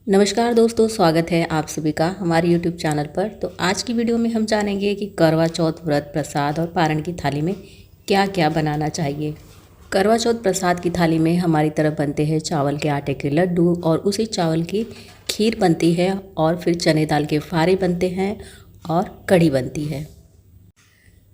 नमस्कार दोस्तों, स्वागत है आप सभी का हमारे YouTube चैनल पर। तो आज की वीडियो में हम जानेंगे कि करवा चौथ व्रत प्रसाद और पारण की थाली में क्या क्या बनाना चाहिए। करवा चौथ प्रसाद की थाली में हमारी तरफ बनते हैं चावल के आटे के लड्डू और उसी चावल की खीर बनती है और फिर चने दाल के फारे बनते हैं और कढ़ी बनती है।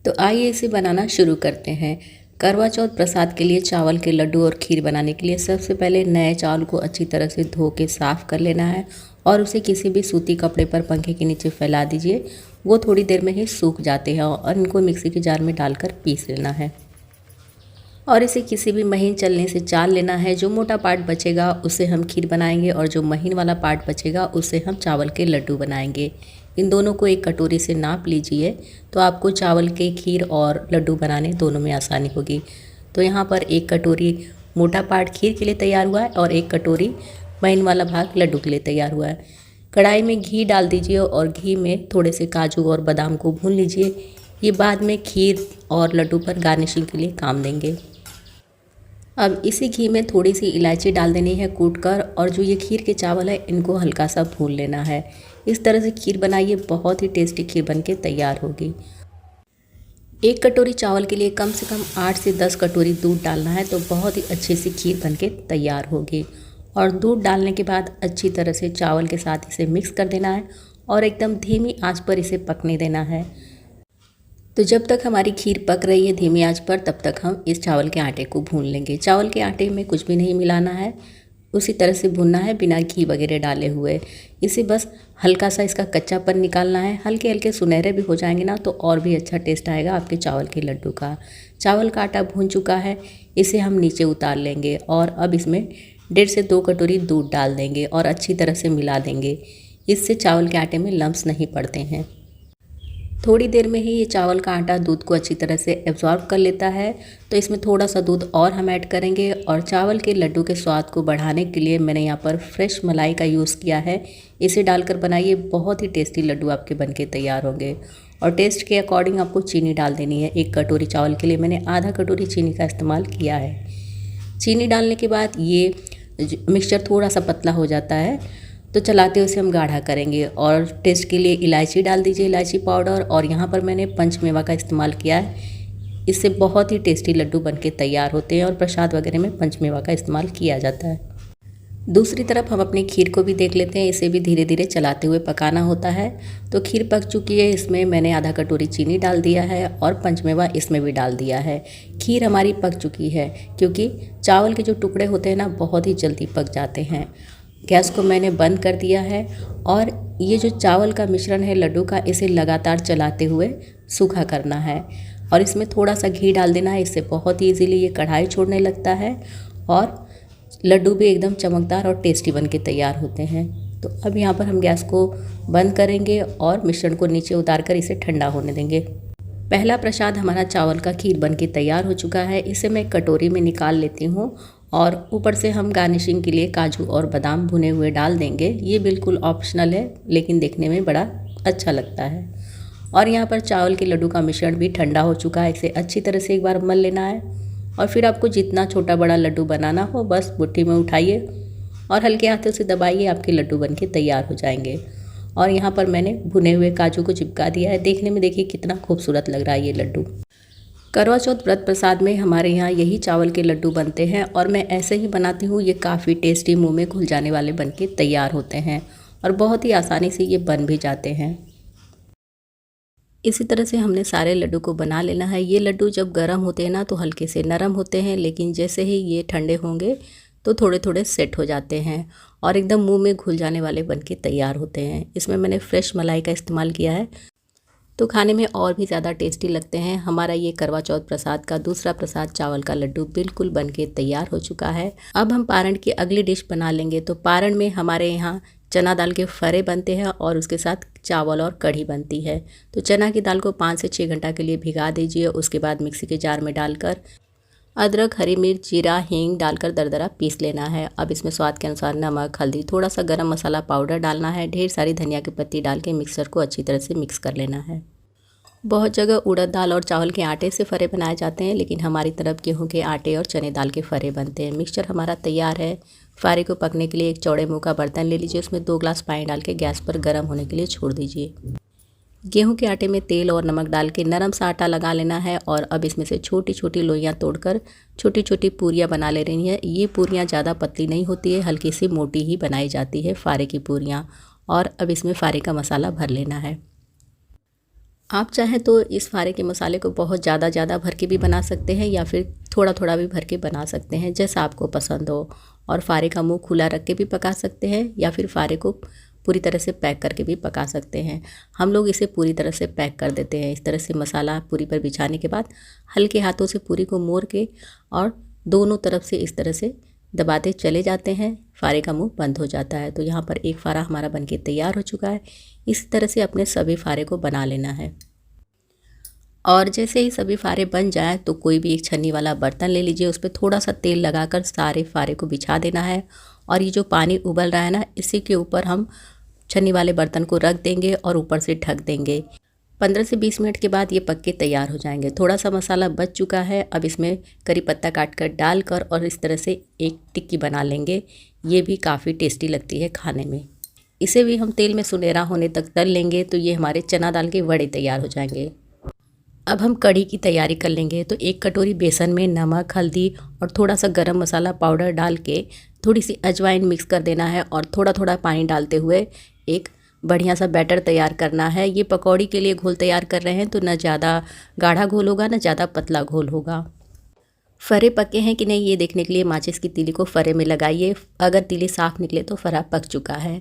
तो आइए इसे बनाना शुरू करते हैं। करवा चौथ प्रसाद के लिए चावल के लड्डू और खीर बनाने के लिए सबसे पहले नए चावल को अच्छी तरह से धो के साफ़ कर लेना है और उसे किसी भी सूती कपड़े पर पंखे के नीचे फैला दीजिए। वो थोड़ी देर में ही सूख जाते हैं और इनको मिक्सी के जार में डालकर पीस लेना है और इसे किसी भी महीन चलने से चाल लेना है। जो मोटा पार्ट बचेगा उससे हम खीर बनाएंगे और जो महीन वाला पार्ट बचेगा उससे हम चावल के लड्डू बनाएंगे। इन दोनों को एक कटोरी से नाप लीजिए तो आपको चावल के खीर और लड्डू बनाने दोनों में आसानी होगी। तो यहाँ पर एक कटोरी मोटा पार्ट खीर के लिए तैयार हुआ है और एक कटोरी महीन वाला भाग लड्डू के लिए तैयार हुआ है। कढ़ाई में घी डाल दीजिए और घी में थोड़े से काजू और बादाम को भून लीजिए। ये बाद में खीर और लड्डू पर गार्निशिंग के लिए काम देंगे। अब इसी घी में थोड़ी सी इलायची डाल देनी है कूट कर और जो ये खीर के चावल है इनको हल्का सा भून लेना है। इस तरह से खीर बनाइए, बहुत ही टेस्टी खीर बनके तैयार होगी। एक कटोरी चावल के लिए कम से कम 8 से 10 कटोरी दूध डालना है तो बहुत ही अच्छी सी खीर बनके तैयार होगी। और दूध डालने के बाद अच्छी तरह से चावल के साथ इसे मिक्स कर देना है और एकदम धीमी आंच पर इसे पकने देना है। तो जब तक हमारी खीर पक रही है धीमी आंच पर, तब तक हम इस चावल के आटे को भून लेंगे। चावल के आटे में कुछ भी नहीं मिलाना है, उसी तरह से भूनना है बिना घी वगैरह डाले हुए। इसे बस हल्का सा इसका कच्चापन निकालना है। हल्के हल्के सुनहरे भी हो जाएंगे ना तो और भी अच्छा टेस्ट आएगा आपके चावल के लड्डू का। चावल का आटा भून चुका है, इसे हम नीचे उतार लेंगे और अब इसमें 1.5 से 2 कटोरी दूध डाल देंगे और अच्छी तरह से मिला देंगे। इससे चावल के आटे में लम्स नहीं पड़ते हैं। थोड़ी देर में ही ये चावल का आटा दूध को अच्छी तरह से एब्जॉर्ब कर लेता है, तो इसमें थोड़ा सा दूध और हम ऐड करेंगे। और चावल के लड्डू के स्वाद को बढ़ाने के लिए मैंने यहाँ पर फ्रेश मलाई का यूज़ किया है। इसे डालकर बनाइए, बहुत ही टेस्टी लड्डू आपके बनके तैयार होंगे। और टेस्ट के अकॉर्डिंग आपको चीनी डाल देनी है। 1 कटोरी चावल के लिए मैंने आधा कटोरी चीनी का इस्तेमाल किया है। चीनी डालने के बाद ये मिक्सचर थोड़ा सा पतला हो जाता है तो चलाते हुए उसे हम गाढ़ा करेंगे। और टेस्ट के लिए इलायची डाल दीजिए, इलायची पाउडर। और यहाँ पर मैंने पंचमेवा का इस्तेमाल किया है। इससे बहुत ही टेस्टी लड्डू बनके तैयार होते हैं और प्रसाद वगैरह में पंचमेवा का इस्तेमाल किया जाता है। दूसरी तरफ हम अपनी खीर को भी देख लेते हैं। इसे भी धीरे धीरे चलाते हुए पकाना होता है। तो खीर पक चुकी है, इसमें मैंने आधा कटोरी चीनी डाल दिया है और पंचमेवा इसमें भी डाल दिया है। खीर हमारी पक चुकी है क्योंकि चावल के जो टुकड़े होते हैं ना बहुत ही जल्दी पक जाते हैं। गैस को मैंने बंद कर दिया है और ये जो चावल का मिश्रण है लड्डू का, इसे लगातार चलाते हुए सूखा करना है। और इसमें थोड़ा सा घी डाल देना है, इससे बहुत ही ईजीली ये कढ़ाई छोड़ने लगता है और लड्डू भी एकदम चमकदार और टेस्टी बनके तैयार होते हैं। तो अब यहाँ पर हम गैस को बंद करेंगे और मिश्रण को नीचे उतार कर इसे ठंडा होने देंगे। पहला प्रसाद हमारा चावल का खीर बनके तैयार हो चुका है। इसे मैं कटोरी में निकाल लेती हूँ और ऊपर से हम गार्निशिंग के लिए काजू और बादाम भुने हुए डाल देंगे। ये बिल्कुल ऑप्शनल है लेकिन देखने में बड़ा अच्छा लगता है। और यहाँ पर चावल के लड्डू का मिश्रण भी ठंडा हो चुका है। इसे अच्छी तरह से एक बार मल लेना है और फिर आपको जितना छोटा बड़ा लड्डू बनाना हो बस मुट्ठी में उठाइए और हल्के हाथों से दबाइए, आपके लड्डू बनके तैयार हो जाएंगे। और यहाँ पर मैंने भुने हुए काजू को चिपका दिया है। देखने में देखिए कितना खूबसूरत लग रहा है ये लड्डू। करवा चौथ व्रत प्रसाद में हमारे यहाँ यही चावल के लड्डू बनते हैं और मैं ऐसे ही बनाती हूँ। ये काफ़ी टेस्टी, मुंह में घुल जाने वाले बनके तैयार होते हैं और बहुत ही आसानी से ये बन भी जाते हैं। इसी तरह से हमने सारे लड्डू को बना लेना है। ये लड्डू जब गर्म होते हैं ना तो हल्के से नरम होते हैं, लेकिन जैसे ही ये ठंडे होंगे तो थोड़े थोड़े सेट हो जाते हैं और एकदम मुंह में घुल जाने वाले बनके तैयार होते हैं। इसमें मैंने फ्रेश मलाई का इस्तेमाल किया है तो खाने में और भी ज़्यादा टेस्टी लगते हैं। हमारा ये करवा चौथ प्रसाद का दूसरा प्रसाद चावल का लड्डू बिल्कुल बनके तैयार हो चुका है। अब हम पारण की अगली डिश बना लेंगे। तो पारण में हमारे यहाँ चना दाल के फरे बनते हैं और उसके साथ चावल और कढ़ी बनती है। तो चना की दाल को 5 से 6 घंटा के लिए भिगा दीजिए। उसके बाद मिक्सी के जार में डालकर अदरक, हरी मिर्च, जीरा, हींग डालकर दरदरा पीस लेना है। अब इसमें स्वाद के अनुसार नमक, हल्दी, थोड़ा सा गरम मसाला पाउडर डालना है। ढेर सारी धनिया की पत्ती डाल के मिक्सर को अच्छी तरह से मिक्स कर लेना है। बहुत जगह उड़द दाल और चावल के आटे से फरे बनाए जाते हैं, लेकिन हमारी तरफ गेहूं के आटे और चने दाल के फरे बनते हैं। मिक्सचर हमारा तैयार है। फारे को पकने के लिए एक चौड़े मुंह का बर्तन ले लीजिए, उसमें 2 ग्लास पानी डाल के गैस पर गर्म होने के लिए छोड़ दीजिए। गेहूं के आटे में तेल और नमक डाल के नरम सा आटा लगा लेना है और अब इसमें से छोटी छोटी लोइयां तोड़कर छोटी छोटी पूरियां बना ले रही हैं। ये पूरियां ज़्यादा पतली नहीं होती है, हल्की सी मोटी ही बनाई जाती है फारे की पूरियां। और अब इसमें फारे का मसाला भर लेना है। आप चाहें तो इस फारे के मसाले को बहुत ज़्यादा भर के भी बना सकते हैं या फिर थोड़ा थोड़ा भी भर के बना सकते हैं, जैसा आपको पसंद हो। और फारे का मुंह खुला रख के भी पका सकते हैं या फिर फारे को पूरी तरह से पैक करके भी पका सकते हैं। हम लोग इसे पूरी तरह से पैक कर देते हैं। इस तरह से मसाला पूरी पर बिछाने के बाद हल्के हाथों से पूरी को मोड़ के और दोनों तरफ से इस तरह से दबाते चले जाते हैं, फारे का मुंह बंद हो जाता है। तो यहाँ पर एक फारा हमारा बनके तैयार हो चुका है। इस तरह से अपने सभी फारे को बना लेना है। और जैसे ही सभी फारे बन जाएं तो कोई भी एक छन्नी वाला बर्तन ले लीजिए, उस पर थोड़ा सा तेल लगाकर सारे फारे को बिछा देना है। और ये जो पानी उबल रहा है ना, इसी के ऊपर हम छन्नी वाले बर्तन को रख देंगे और ऊपर से ढक देंगे। 15 से 20 मिनट के बाद ये पक के तैयार हो जाएंगे। थोड़ा सा मसाला बच चुका है, अब इसमें करी पत्ता काट कर डालकर और इस तरह से एक टिक्की बना लेंगे। ये भी काफ़ी टेस्टी लगती है खाने में। इसे भी हम तेल में सुनहरा होने तक तल लेंगे तो ये हमारे चना दाल के वड़े तैयार हो जाएंगे। अब हम कढ़ी की तैयारी कर लेंगे। तो 1 कटोरी बेसन में नमक, हल्दी और थोड़ा सा गरम मसाला पाउडर डाल के थोड़ी सी अजवाइन मिक्स कर देना है और थोड़ा थोड़ा पानी डालते हुए एक बढ़िया सा बैटर तैयार करना है। ये पकौड़ी के लिए घोल तैयार कर रहे हैं तो ना ज़्यादा गाढ़ा घोल होगा ना ज़्यादा पतला घोल होगा। फरे पके हैं कि नहीं ये देखने के लिए माचिस की तीली को फरे में लगाइए। अगर तीली साफ़ निकले तो फरा पक चुका है।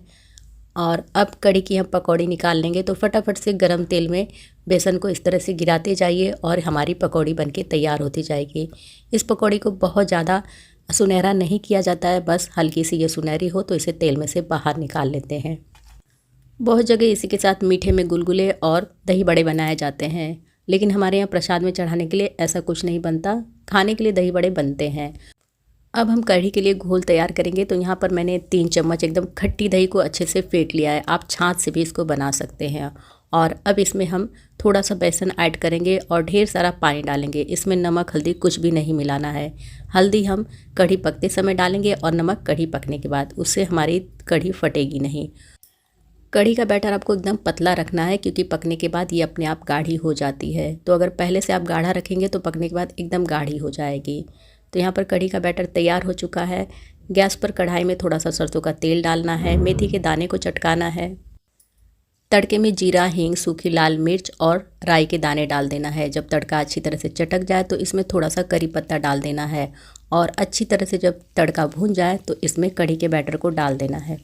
और अब कढ़ी की हम पकौड़ी निकाल लेंगे। तो फटाफट से गरम तेल में बेसन को इस तरह से गिराते जाइए और हमारी पकौड़ी बनके तैयार होती जाएगी। इस पकौड़ी को बहुत ज़्यादा सुनहरा नहीं किया जाता है, बस हल्की सी ये सुनहरी हो तो इसे तेल में से बाहर निकाल लेते हैं। बहुत जगह इसी के साथ मीठे में गुलगुले और दही बड़े बनाए जाते हैं, लेकिन हमारे यहाँ प्रसाद में चढ़ाने के लिए ऐसा कुछ नहीं बनता, खाने के लिए दही बड़े बनते हैं। अब हम कढ़ी के लिए घोल तैयार करेंगे। तो यहाँ पर मैंने 3 चम्मच एकदम खट्टी दही को अच्छे से फेंट लिया है। आप छाछ से भी इसको बना सकते हैं। और अब इसमें हम थोड़ा सा बेसन ऐड करेंगे और ढेर सारा पानी डालेंगे। इसमें नमक हल्दी कुछ भी नहीं मिलाना है। हल्दी हम कढ़ी पकते समय डालेंगे और नमक कढ़ी पकने के बाद, उससे हमारी कढ़ी फटेगी नहीं। कढ़ी का बैटर आपको एकदम पतला रखना है क्योंकि पकने के बाद ये अपने आप गाढ़ी हो जाती है। तो अगर पहले से आप गाढ़ा रखेंगे तो पकने के बाद एकदम गाढ़ी हो जाएगी। तो यहाँ पर कढ़ी का बैटर तैयार हो चुका है। गैस पर कढ़ाई में थोड़ा सा सरसों का तेल डालना है, मेथी के दाने को चटकाना है। तड़के में जीरा, हींग, सूखी लाल मिर्च और राई के दाने डाल देना है। जब तड़का अच्छी तरह से चटक जाए तो इसमें थोड़ा सा करी पत्ता डाल देना है और अच्छी तरह से जब तड़का भून जाए तो इसमें कढ़ी के बैटर को डाल देना है।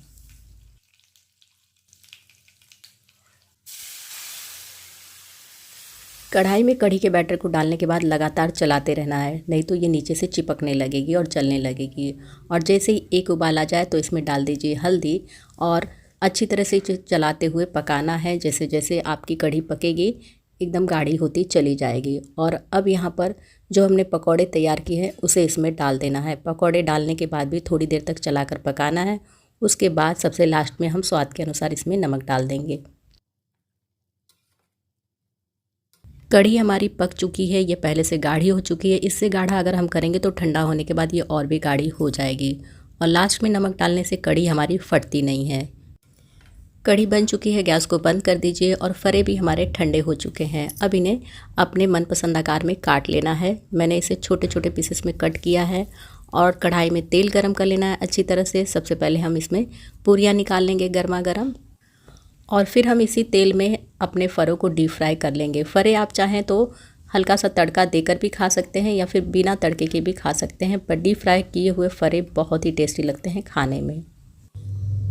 कढ़ाई में कढ़ी के बैटर को डालने के बाद लगातार चलाते रहना है, नहीं तो ये नीचे से चिपकने लगेगी और जलने लगेगी। और जैसे ही एक उबाल आ जाए तो इसमें डाल दीजिए हल्दी और अच्छी तरह से चलाते हुए पकाना है। जैसे जैसे आपकी कढ़ी पकेगी एकदम गाढ़ी होती चली जाएगी। और अब यहाँ पर जो हमने पकौड़े तैयार किए हैं उसे इसमें डाल देना है। पकौड़े डालने के बाद भी थोड़ी देर तक चलाकर पकाना है। उसके बाद सबसे लास्ट में हम स्वाद के अनुसार इसमें नमक डाल देंगे। कढ़ी हमारी पक चुकी है, ये पहले से गाढ़ी हो चुकी है। इससे गाढ़ा अगर हम करेंगे तो ठंडा होने के बाद ये और भी गाढ़ी हो जाएगी। और लास्ट में नमक डालने से कढ़ी हमारी फटती नहीं है। कढ़ी बन चुकी है, गैस को बंद कर दीजिए। और फरे भी हमारे ठंडे हो चुके हैं। अब इन्हें अपने मनपसंद आकार में काट लेना है। मैंने इसे छोटे छोटे पीसेस में कट किया है और कढ़ाई में तेल गरम कर लेना है अच्छी तरह से। सबसे पहले हम इसमें पूरियाँ निकाल लेंगे गर्मा गर्म और फिर हम इसी तेल में अपने फ़रों को डीप फ्राई कर लेंगे। फ़रे आप चाहें तो हल्का सा तड़का देकर भी खा सकते हैं या फिर बिना तड़के के भी खा सकते हैं, पर डीप फ्राई किए हुए फ़रे बहुत ही टेस्टी लगते हैं खाने में।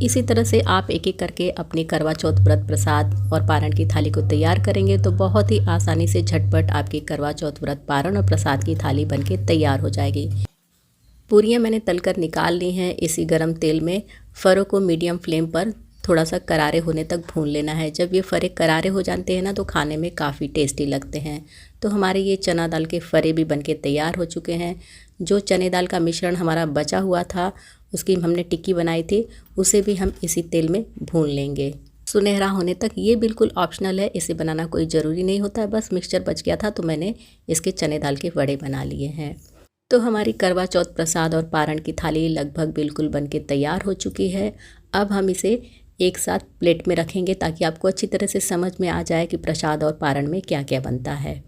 इसी तरह से आप एक एक करके अपनी करवा चौथ व्रत प्रसाद और पारण की थाली को तैयार करेंगे तो बहुत ही आसानी से झटपट आपकी करवा चौथ व्रत पारण और प्रसाद की थाली बनके तैयार हो जाएगी। पूरियाँ मैंने तलकर निकाल ली हैं। इसी गरम तेल में फ़रों को मीडियम फ्लेम पर थोड़ा सा करारे होने तक भून लेना है। जब ये फ़रे करारे हो जाते हैं ना तो खाने में काफ़ी टेस्टी लगते हैं। तो हमारे ये चना दाल के फ़रे भी बनके तैयार हो चुके हैं। जो चने दाल का मिश्रण हमारा बचा हुआ था उसकी हमने टिक्की बनाई थी, उसे भी हम इसी तेल में भून लेंगे सुनहरा होने तक। ये बिल्कुल ऑप्शनल है, इसे बनाना कोई ज़रूरी नहीं होता है। बस मिक्सचर बच गया था तो मैंने इसके चने दाल के वड़े बना लिए हैं। तो हमारी करवा चौथ प्रसाद और पारण की थाली लगभग बिल्कुल बनके तैयार हो चुकी है। अब हम इसे एक साथ प्लेट में रखेंगे ताकि आपको अच्छी तरह से समझ में आ जाए कि प्रसाद और पारण में क्या क्या बनता है।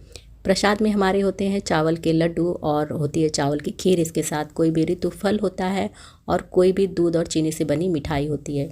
प्रसाद में हमारे होते हैं चावल के लड्डू और होती है चावल की खीर। इसके साथ कोई भी ऋतु फल होता है और कोई भी दूध और चीनी से बनी मिठाई होती है।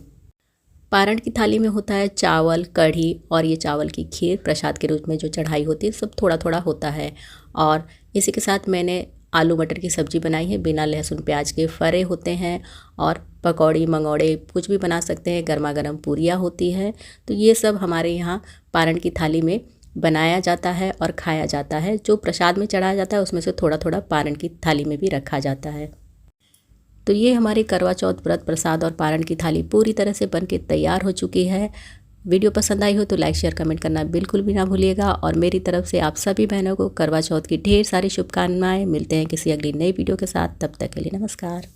पारण की थाली में होता है चावल, कढ़ी और ये चावल की खीर प्रसाद के रूप में जो चढ़ाई होती है, सब थोड़ा थोड़ा होता है। और इसी के साथ मैंने आलू मटर की सब्ज़ी बनाई है, बिना लहसुन प्याज के फरे होते हैं और पकौड़ी मंगौड़े कुछ भी बना सकते हैं। गर्मा गर्म पूरियाँ होती है। तो ये सब हमारे यहाँ पारण की थाली में बनाया जाता है और खाया जाता है। जो प्रसाद में चढ़ाया जाता है उसमें से थोड़ा थोड़ा पारण की थाली में भी रखा जाता है। तो ये हमारी करवा चौथ व्रत प्रसाद और पारण की थाली पूरी तरह से बनके तैयार हो चुकी है। वीडियो पसंद आई हो तो लाइक शेयर कमेंट करना बिल्कुल भी ना भूलिएगा। और मेरी तरफ से आप सभी बहनों को करवा चौथ की ढेर सारी शुभकामनाएं। मिलते हैं किसी अगली नई वीडियो के साथ, तब तक के लिए नमस्कार।